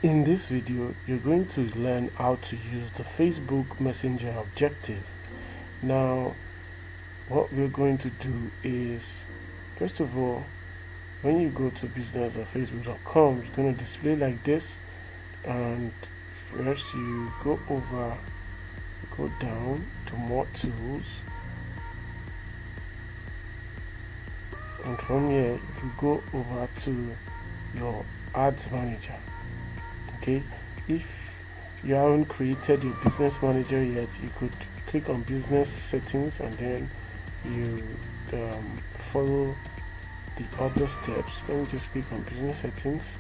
In this video, you're going to learn how to use the Facebook Messenger objective. Now, what we're going to do is, first of all, when you go to business.facebook.com, it's going to display like this. And first, you go down to more tools. And from here, you go over to your ads manager. Okay, if you haven't created your business manager yet, you could click on business settings and then you follow the other steps. Let me just click on business settings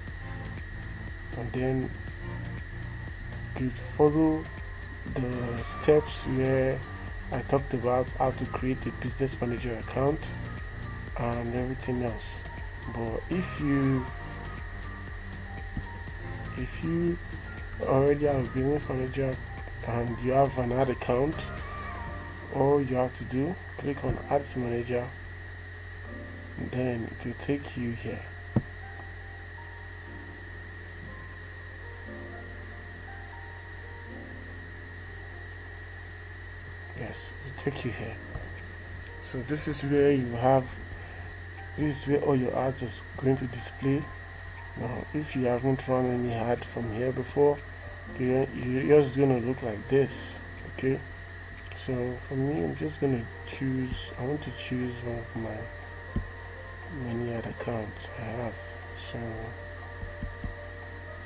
and then you follow the steps where I talked about how to create a business manager account and everything else. But if you already have a business manager and you have an ad account, all you have to do, click on ads manager, and then it will take you here. Yes, it will take you here. So this is where all your ads is going to display. Now, if you haven't run any ad from here before, you're just gonna look like this. Okay, so for me, I'm just gonna choose. I want to choose one of my many ad accounts I have. So,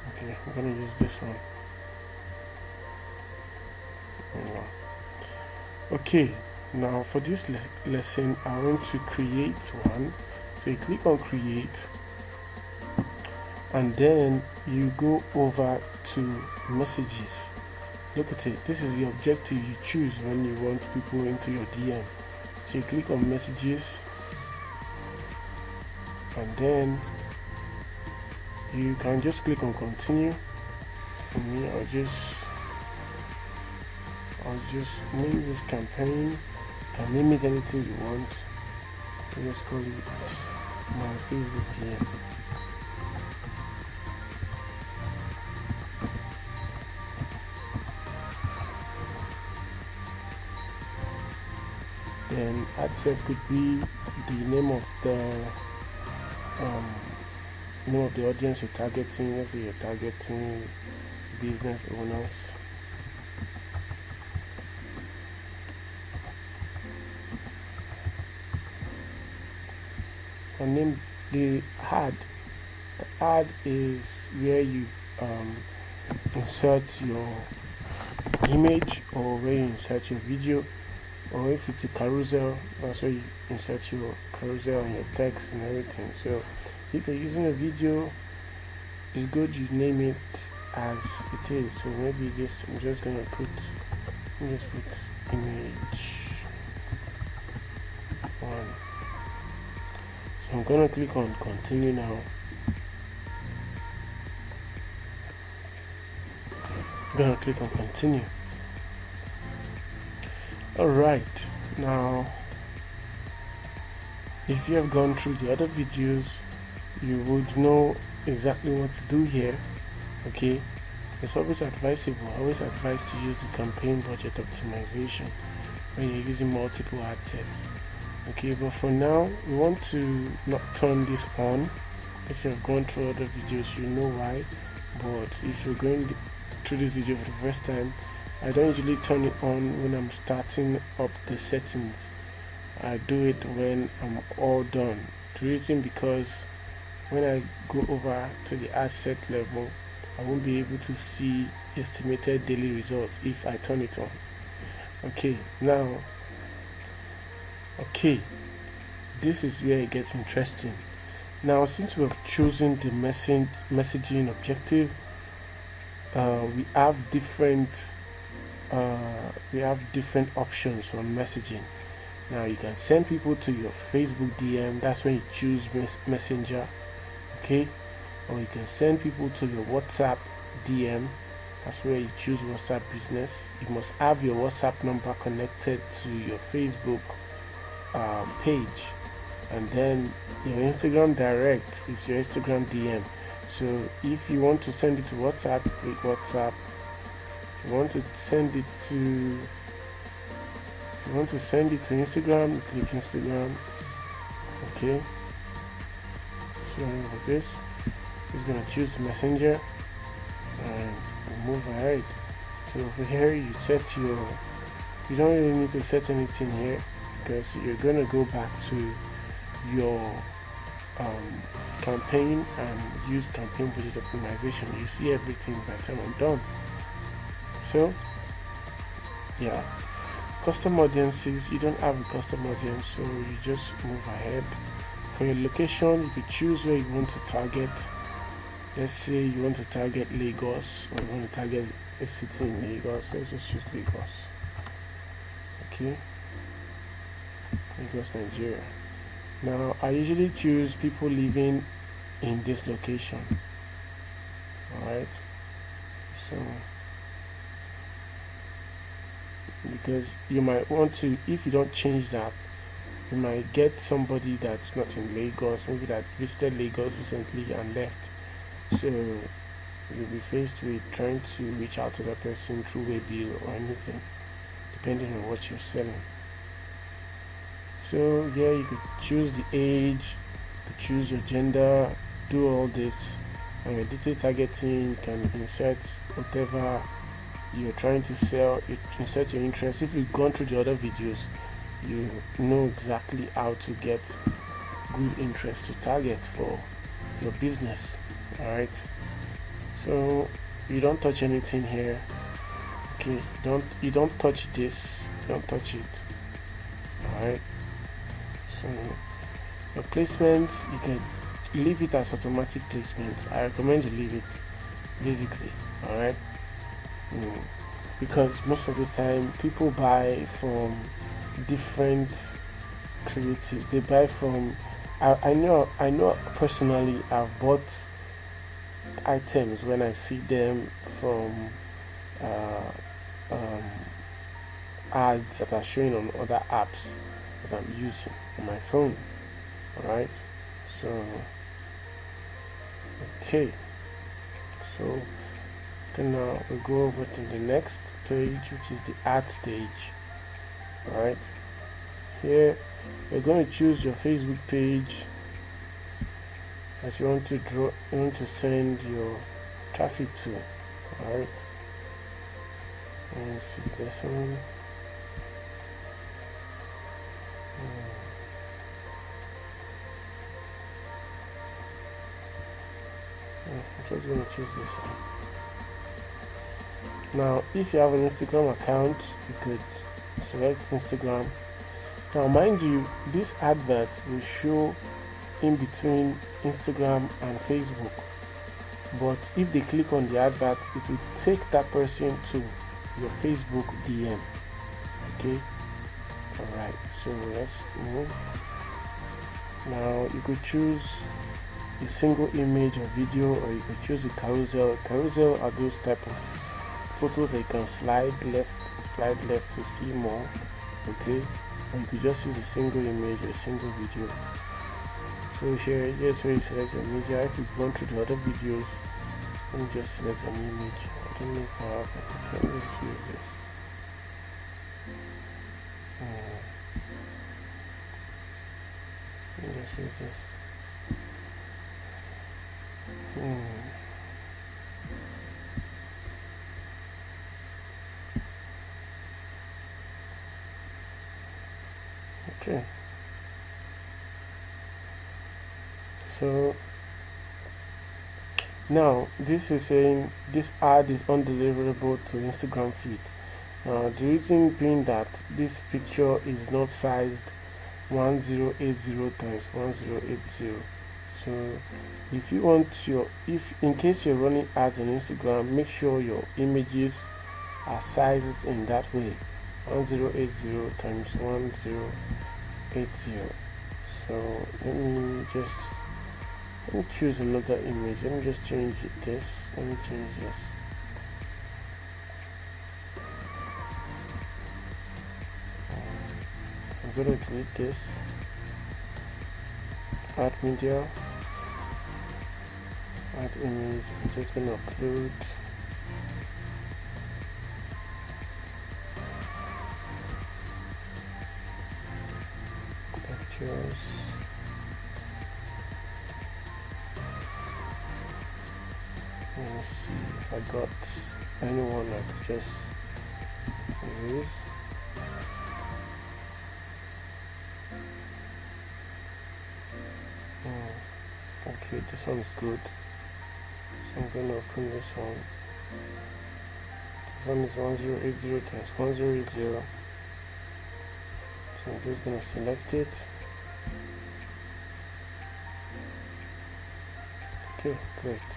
okay, I'm gonna use this one. Okay, now for this lesson, I want to create one. So you click on create. And then you go over to messages. Look at it. This is the objective you choose when you want people into your DM. So you click on messages and then you can just click on continue. For me, I'll just name this campaign. You can name it anything you want. I'll just call it my Facebook DM. Then ad set could be the name of the audience you're targeting. Let's say you're targeting business owners. And name the ad. The ad is where you insert your image or where you insert your video. Or if it's a carousel, that's where you insert your carousel and your text and everything. So if you're using a video, it's good you name it as it is. So maybe I'm just gonna put image 1. So I'm gonna click on continue now. I'm gonna click on continue. Alright, now if you have gone through the other videos, you would know exactly what to do here. Okay, it's always advisable, always advised to use the campaign budget optimization when you're using multiple ad sets. Okay, but for now, we want to not turn this on. If you have gone through other videos, you know why. But if you're going through this video for the first time, I don't usually turn it on when I'm starting up the settings. I do it when I'm all done. The reason because when I go over to the ad set level, I won't be able to see estimated daily results if I turn it on. Okay, this is where it gets interesting. Now, since we have chosen the messaging objective, we have different options on messaging. Now you can send people to your Facebook DM, that's when you choose Messenger. Okay, or you can send people to your WhatsApp DM, that's where you choose WhatsApp Business. You must have your WhatsApp number connected to your Facebook page, and then your Instagram Direct is your Instagram DM. So if you want to send it to WhatsApp, click WhatsApp. If you want to send it to Instagram, click Instagram. Okay, so with this, just gonna choose Messenger and move ahead. So over here you don't really need to set anything here, because you're gonna go back to your campaign and use campaign budget optimization. You see everything by the time I'm done. So yeah, custom audiences, you don't have a custom audience, so you just move ahead. For your location, you could choose where you want to target. Let's say you want to target Lagos, or you want to target a city in Lagos. Let's just choose Lagos. Okay, Lagos, Nigeria. Now I usually choose people living in this location. Alright, so because you might want to, if you don't change that, you might get somebody that's not in Lagos, maybe that visited Lagos recently and left. So you'll be faced with trying to reach out to that person through a bill or anything, depending on what you're selling. So yeah, you could choose the age, you could choose your gender, do all this. And your detail targeting, you can insert whatever you're trying to sell, you insert your interest. If you've gone through the other videos, you know exactly how to get good interest to target for your business. Alright, so you don't touch anything here. Okay, you don't touch this, don't touch it. Alright, so your placement, you can leave it as automatic placement. I recommend you leave it, basically. Alright, because most of the time people buy from different creative. They buy from, I know personally, I've bought items when I see them from ads that are showing on other apps that I'm using on my phone. Alright, so okay, so then now we'll go over to the next page, which is the ad stage. Alright, here you're going to choose your Facebook page that you want to send your traffic to. Alright, let's see this one. I'm just going to choose this one. Now if you have an Instagram account, you could select Instagram. Now mind you, this advert will show in between Instagram and Facebook, but if they click on the advert, it will take that person to your Facebook DM. Okay, alright, so let's move. Now you could choose a single image or video, or you could choose a carousel. Carousel are those type of photos that you can slide left to see more. Okay, or you could just use a single image or a single video. So here, just where you select your media. If you've gone through the other videos, let me just select an image. I don't know if I have it. Let me just use this. Let me just use this. Okay, so now this is saying this ad is undeliverable to Instagram feed. The reason being that this picture is not sized 1080 times 1080. So if you want if in case you're running ads on Instagram, make sure your images are sized in that way, 1080 times 1080. So let me choose another image. Let me just change this. Let me change this. I'm going to delete this. Add media. add image. I'm just gonna upload pictures. Let me see if I got anyone I could just use. Okay, this one is good. So I'm gonna open this one. This one is 1080 times 1080. So I'm just gonna select it. Okay, great.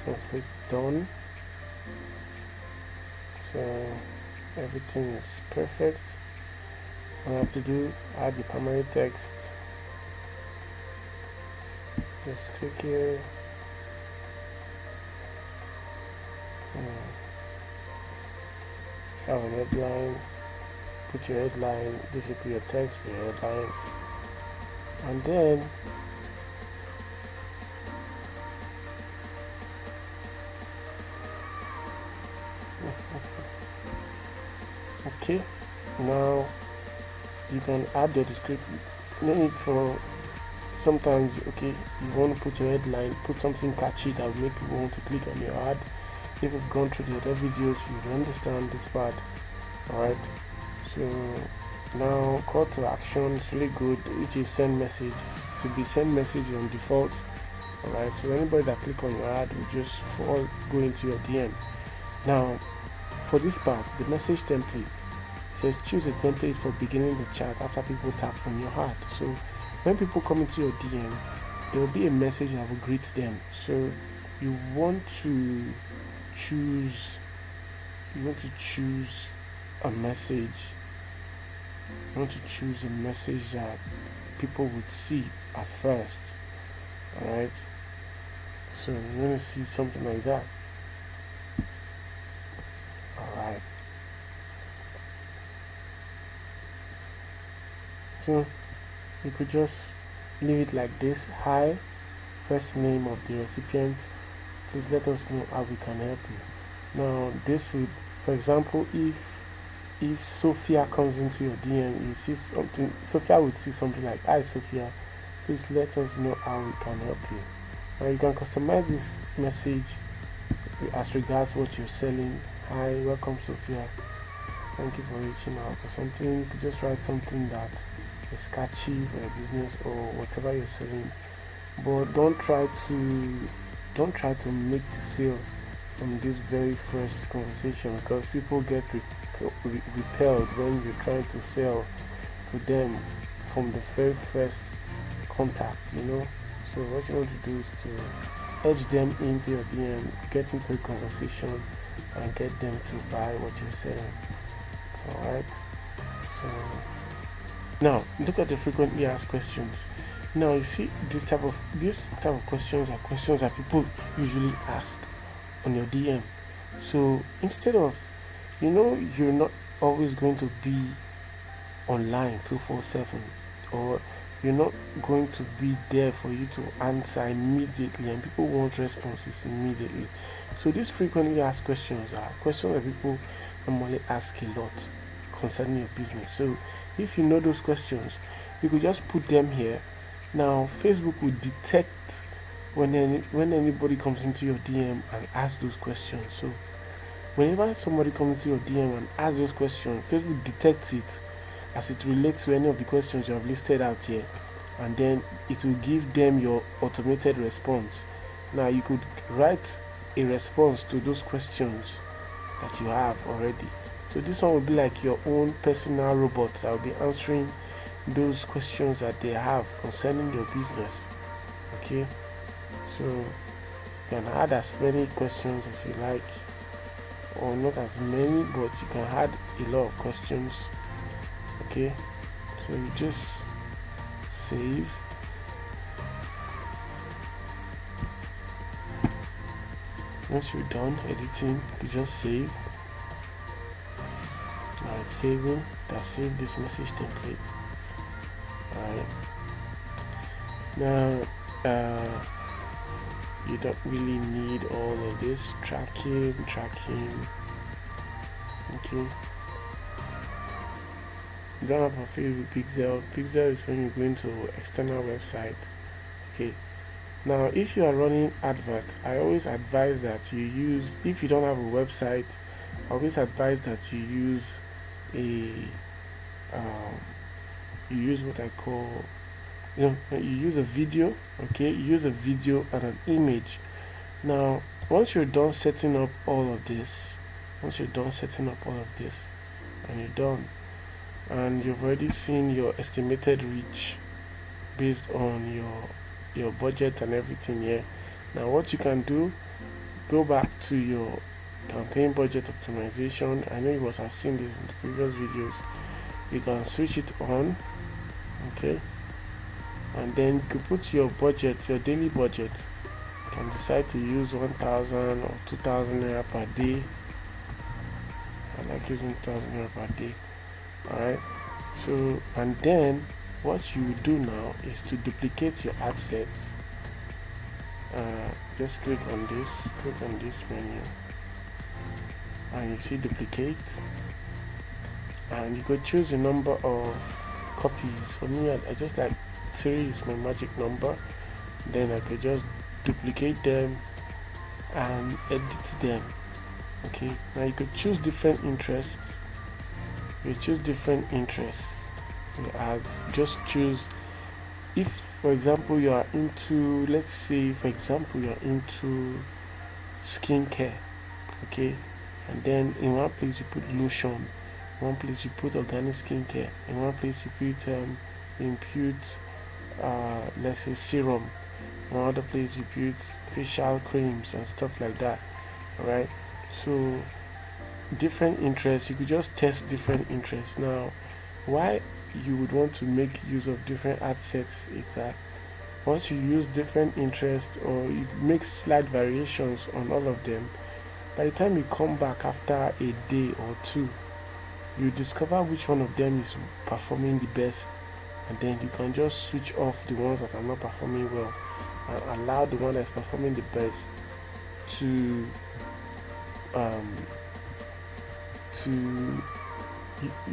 So click done. So everything is perfect. All I have to do, add the primary text. Just click here. If you have a headline, put your headline. This will be your text for your headline. And then okay, now you can add the description. No need for, sometimes okay, you want to put your headline, put something catchy that will make people want to click on your ad. If you've gone through the other videos, you would understand this part. Alright, so now call to action is really good, which is send message. It will be send message on default. Alright, so anybody that click on your ad will just go into your DM. Now for this part, the message template says choose a template for beginning the chat after people tap on your ad. So when people come into your DM, there will be a message that will greet them. So you want to choose a message. You want to choose a message that people would see at first. Alright, so you're going to see something like that. Alright, so you could just leave it like this. Hi, first name of the recipient, please let us know how we can help you. Now this would, for example, if Sophia comes into your DM, you see something, Sophia would see something like, hi Sophia, please let us know how we can help you. Now you can customize this message as regards what you're selling. Hi, welcome Sophia, thank you for reaching out, or something. You could just write something that is catchy for your business or whatever you're selling, but don't try to make the sale from this very first conversation, because people get repelled when you're trying to sell to them from the very first contact, you know. So what you want to do is to edge them into your DM, get into a conversation and get them to buy what you're selling. Alright, so now look at the frequently asked questions. Now you see this type of questions are questions that people usually ask on your DM. So instead of, you're not always going to be online 24/7, or you're not going to be there for you to answer immediately, and people want responses immediately. So these frequently asked questions are questions that people normally ask a lot concerning your business. So if you know those questions, you could just put them here. Now Facebook will detect when anybody comes into your DM and asks those questions. So whenever somebody comes into your DM and asks those questions, Facebook detects it as it relates to any of the questions you have listed out here, and then it will give them your automated response. Now you could write a response to those questions that you have already. So this one will be like your own personal robot that will be answering those questions that they have concerning your business. Okay, so you can add as many questions as you like, or not as many, but you can add a lot of questions. Okay, so you just save. Once you're done editing, you just save. Now it's saving. That saved this message template. Alright, now You don't really need all of this tracking. Okay, you don't have a feel with Pixel. Pixel is when you go into external website. Okay, now if you are running advert, I always advise that you use, if you don't have a website, I always advise that you use a you use what I call, you use a video. Okay, you use a video and an image. Now once you're done setting up all of this, and you're done, and you've already seen your estimated reach based on your budget and everything here. Now what you can do, go back to your campaign budget optimization. I know you must have seen this in the previous videos. You can switch it on. Okay, and then you can put your budget, your daily budget. You can decide to use 1,000 or 2,000 naira per day. I like using 2,000 naira per day. Alright, so, and then what you do now is to duplicate your ad sets. Just click on this menu, and you see duplicate, and you could choose a number of copies. For me, I just like 3 is my magic number. Then I could just duplicate them and edit them. Okay, now you could choose different interests. You just choose, if for example you are into, let's say for example you are into skincare. Okay, and then in one place you put lotion, in one place you put organic skincare, in one place you put let's say serum, in another place you put facial creams and stuff like that. Alright, so different interests, you could just test different interests. Now why you would want to make use of different ad sets is that once you use different interests, or you make slight variations on all of them, by the time you come back after a day or two, you discover which one of them is performing the best, and then you can just switch off the ones that are not performing well and allow the one that's performing the best to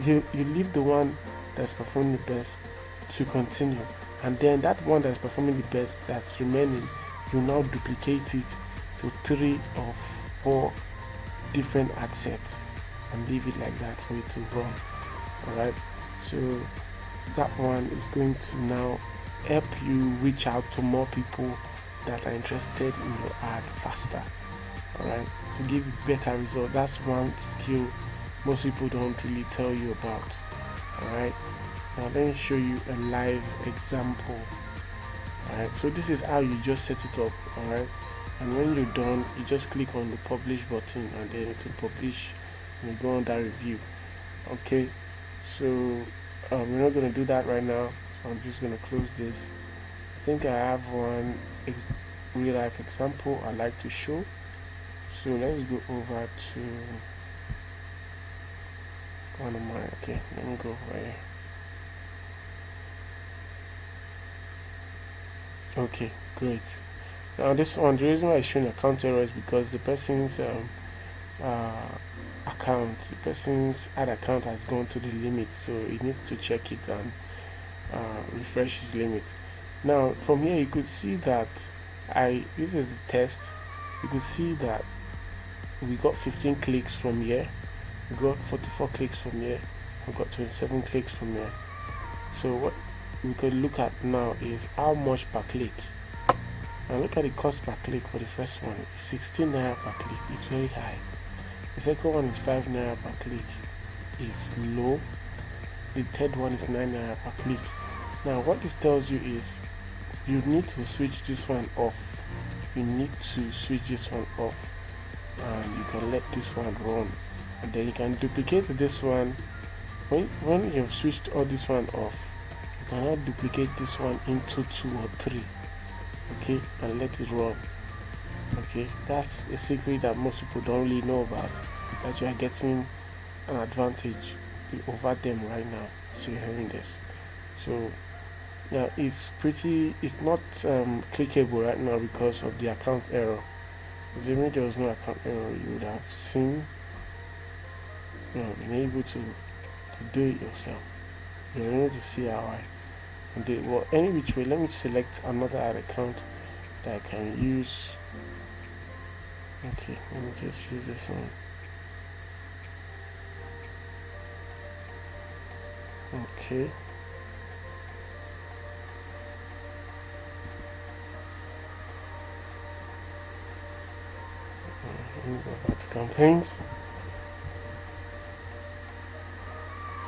you leave the one that's performing the best to continue, and then that one that's performing the best that's remaining, you now duplicate it to 3 or 4 different ad sets and leave it like that for it to run. Alright, so that one is going to now help you reach out to more people that are interested in your ad faster. Alright, to give you better results. That's one skill most people don't really tell you about. Alright, now let me show you a live example. Alright, so this is how you just set it up. Alright, and when you're done, you just click on the publish button, and then it will publish and you go on that review. Okay, so we're not going to do that right now, so I'm just going to close this. I think I have one real life example I'd like to show. So let's go over to one of mine. Okay, let me go over here. Okay, great. Now this one, the reason why it's showing account error is because the person's the person's ad account has gone to the limit, so he needs to check it and refresh his limits. Now from here you could see that this is the test. You could see that we got 15 clicks from here, we got 44 clicks from here, we got 27 clicks from here. So what we could look at now is how much per click. Now look at the cost per click for the first one. It's 16 naira per click. It's very high. The second one is 5 naira per click. It's low. The third one is 9 naira per click. Now what this tells you is you need to switch this one off. And you can let this one run, and then you can duplicate this one. When you've switched all this one off, you cannot duplicate this one into 2 or 3. Okay, and let it run. Okay, that's a secret that most people don't really know about, that you are getting an advantage over them right now. So you're hearing this. So Now it's not clickable right now because of the account error. Assuming there was no account error, you would have seen, been able to do it yourself. You're able to see how I do it. Well, any which way, let me select another ad account that I can use. Okay, let me just use this one. Okay. Let me go back to campaigns.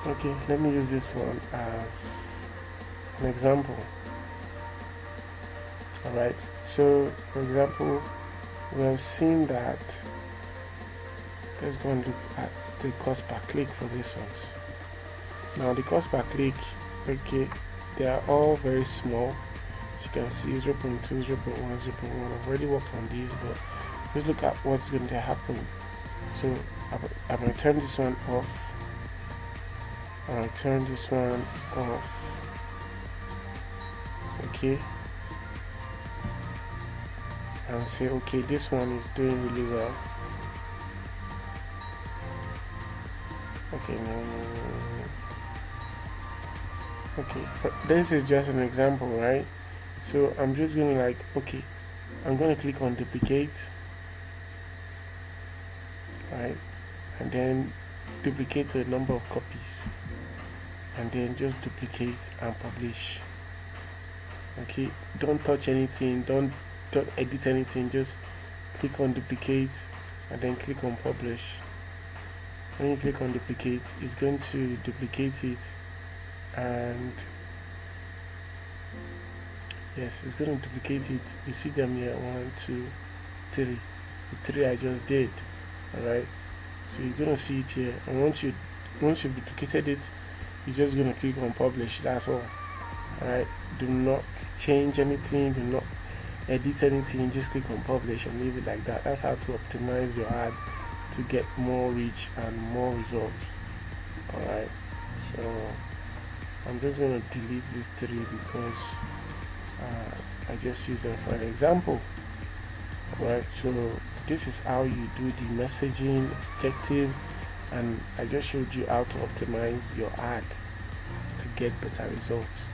Okay, let me use this one as an example. Alright, so for example, we have seen that. Let's go and look at the cost per click for this ones. Now the cost per click, okay, they are all very small. As you can see, 0.2, 0.1, 0.1. I've already worked on these, but let's look at what's going to happen. So I'm going to turn this one off. I'm going to turn this one off. Okay. And say, okay, this one is doing really well. Okay, no. Okay, this is just an example, right? So I'm just going to okay, I'm going to click on duplicate, right? And then duplicate the number of copies, and then just duplicate and publish. Okay, don't touch anything, don't edit anything, just click on duplicate and then click on publish. When you click on duplicate, it's going to duplicate it, and yes, it's going to duplicate it. You see them here, 1, 2, 3. The 3 I just did. Alright, so you're going to see it here, and once you've duplicated it, you're just going to click on publish. That's all. Alright, do not change anything, do not edit anything, just click on publish and leave it like that. That's how to optimize your ad to get more reach and more results. Alright, so I'm just going to delete these 3 because I just use them for an example. Alright, so this is how you do the messaging objective, and I just showed you how to optimize your ad to get better results.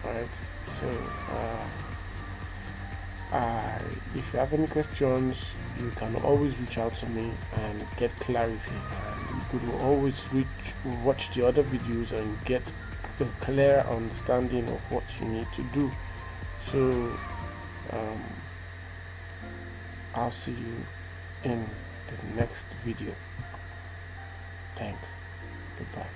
Alright, so if you have any questions, you can always reach out to me and get clarity, and you could always watch the other videos and get a clear understanding of what you need to do. So I'll see you in the next video. Thanks. Goodbye.